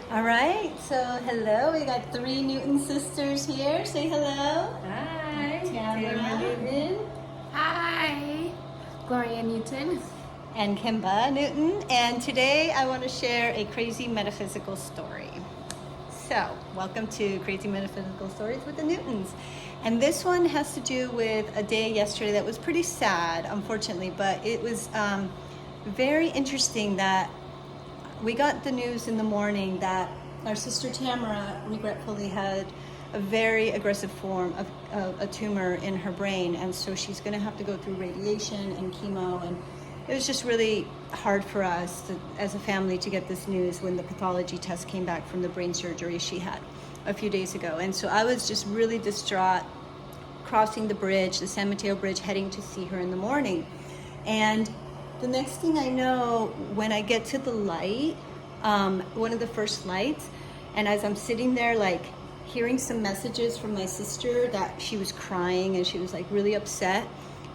All right, so hello. We got three Newton sisters here. Say hello. Hi. Tamara Newton Hi. Gloria Newton. and Kimba Newton. And today I want to share a crazy metaphysical story. So, welcome to Crazy Metaphysical Stories with the Newtons. And this one has to do with a day yesterday that was pretty sad, unfortunately, but it was very interesting that we got the news in the morning that our sister Tamara regretfully had a very aggressive form of a tumor in her brain, and so she's going to have to go through radiation and chemo. And it was just really hard for us as a family to get this news when the pathology test came back from the brain surgery she had a few days ago. And so I was just really distraught, crossing the bridge, the San Mateo Bridge, heading to see her in the morning. And the next thing I know, when I get to the light, one of the first lights, and as I'm sitting there, like hearing some messages from my sister that she was crying and she was like really upset,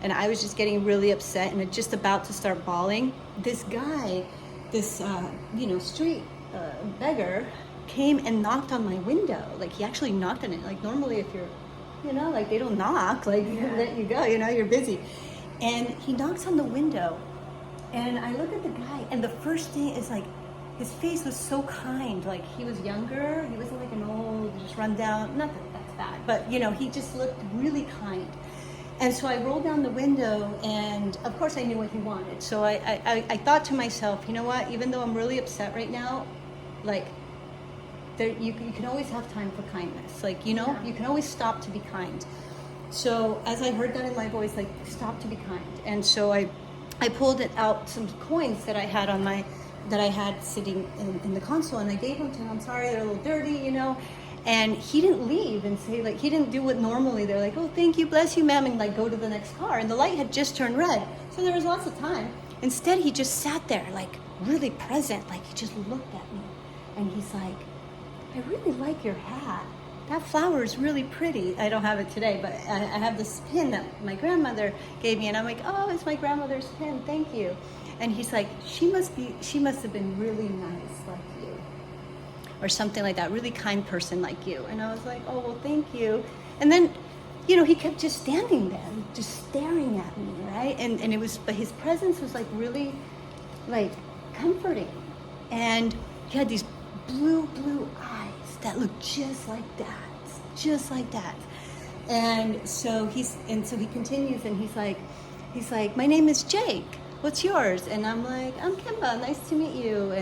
and I was just getting really upset and just about to start bawling, this guy, this street beggar, came and knocked on my window. Like he actually knocked on it. Like normally, if you're, like they don't knock, like let you go. You're busy, and he knocks on the window. And I look at the guy, and the first thing is like, his face was so kind. Like he was younger. He wasn't like an old, just run down. Not that that's bad, but he just looked really kind. And so I rolled down the window, and of course I knew what he wanted. So I thought to myself, you know what? Even though I'm really upset right now, like you can always have time for kindness. Like you can always stop to be kind. So as I heard that in my voice, like stop to be kind. And so I pulled it out some coins that I had sitting in the console, and I gave them to him. I'm sorry, they're a little dirty, And he didn't leave and say, like, he didn't do what normally they're like, oh, thank you, bless you, ma'am, and like go to the next car. And the light had just turned red, so there was lots of time. Instead, he just sat there, like really present, like he just looked at me, and he's like, I really like your hat. That flower is really pretty. I don't have it today, but I have this pin that my grandmother gave me, and I'm like, oh, it's my grandmother's pin, thank you. And he's like, she must have been really nice like you, or something like that, really kind person like you. And I was like, oh, well, thank you. And then, he kept just standing there, just staring at me, right? And but his presence was like really, like comforting. And he had these blue eyes that looked just like that. And so he continues, and he's like, my name is Jake. What's yours? And I'm like, I'm Kimba. Nice to meet you.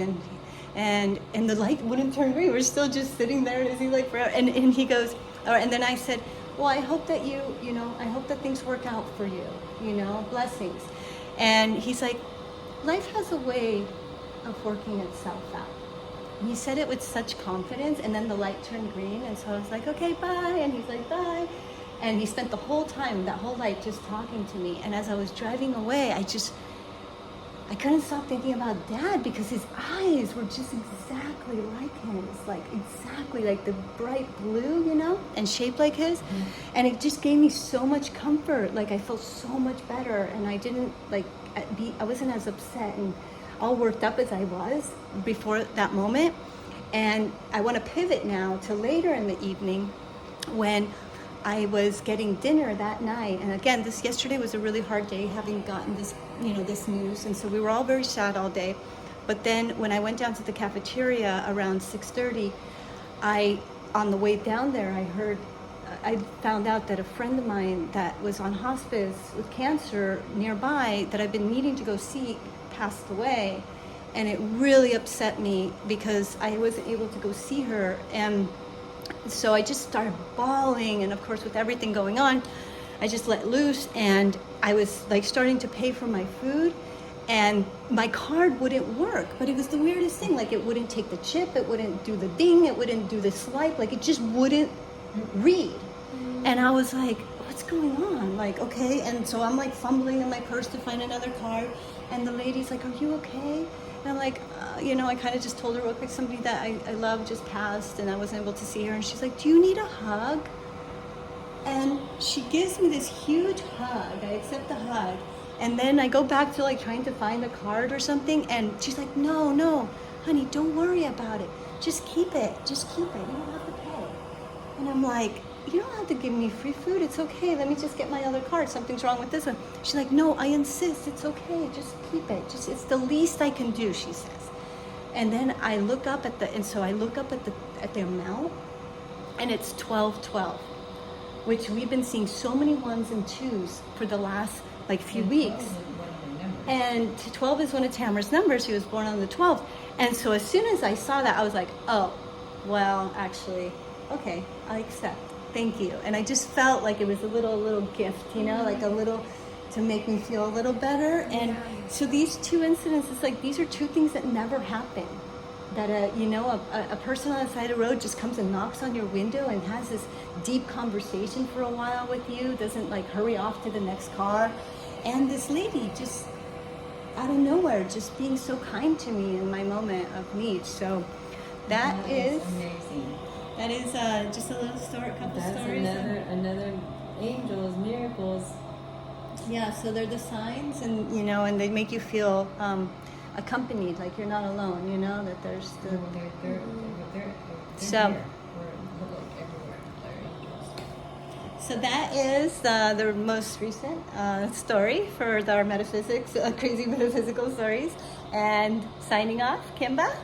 And the light wouldn't turn green. We're still just sitting there. Is he like forever? And he goes, all right. And then I said, well, I hope that I hope that things work out for you. Blessings. And he's like, life has a way of working itself out. He said it with such confidence, and then the light turned green, and so I was like, okay, bye. And he's like, bye. And he spent the whole time, that whole light, just talking to me. And as I was driving away, I couldn't stop thinking about Dad, because his eyes were just exactly like his, like exactly like the bright blue, and shaped like his. Mm-hmm. And it just gave me so much comfort. Like I felt so much better, and I didn't I wasn't as upset and all worked up as I was before that moment. And I want to pivot now to later in the evening when I was getting dinner that night. And again, yesterday was a really hard day, having gotten this, this news. And so we were all very sad all day. But then when I went down to the cafeteria around 6:30, on the way down there, I found out that a friend of mine that was on hospice with cancer nearby that I've been needing to go see passed away. And it really upset me because I wasn't able to go see her. And so I just started bawling, and of course with everything going on, I just let loose, and I was like starting to pay for my food, and my card wouldn't work. But it was the weirdest thing, like it wouldn't take the chip, it wouldn't do the ding, it wouldn't do the swipe, like it just wouldn't read. And I was like, what's going on? Like, okay. And so I'm like fumbling in my purse to find another card, and the lady's like, are you okay? And I'm like, I kind of just told her real quick, somebody that I love just passed, and I wasn't able to see her. And she's like, do you need a hug? And she gives me this huge hug. I accept the hug. And then I go back to like trying to find the card or something. And she's like, no, honey, don't worry about it. Just keep it. Just keep it. You don't have to pay. And I'm like, you don't have to give me free food. It's okay. Let me just get my other card. Something's wrong with this one. She's like, no, I insist. It's okay. Just keep it. It's the least I can do, she says. And then I look up at the amount, and it's 12.12, which we've been seeing so many ones and twos for the last few weeks. And 12 is one of Tamara's numbers. She was born on the 12th. And so as soon as I saw that, I was like, oh, well, actually, okay, I accept. Thank you. And I just felt like it was a little gift, like a little, to make me feel a little better. And so these two incidents, it's like these are two things that never happen. That a person on the side of the road just comes and knocks on your window and has this deep conversation for a while with you, doesn't hurry off to the next car. And this lady just out of nowhere just being so kind to me in my moment of need. So that is amazing. That is just a little story, couple stories. Another angels, miracles. Yeah, so they're the signs, and and they make you feel accompanied, like you're not alone. That there's the. They're So. here. We're everywhere. They're angels. So that is the most recent story for our metaphysics, crazy metaphysical stories, and signing off, Kimba.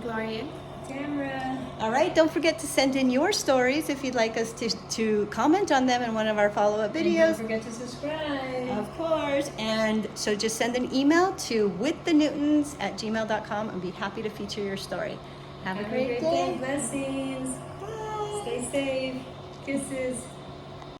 Gloria. Tamara. All right, don't forget to send in your stories if you'd like us to comment on them in one of our follow-up And videos. don't forget to subscribe. Of course. And so just send an email to withthenewtons@gmail.com and be happy to feature your story. Have a great day. Blessings. Bye. Stay safe. Kisses.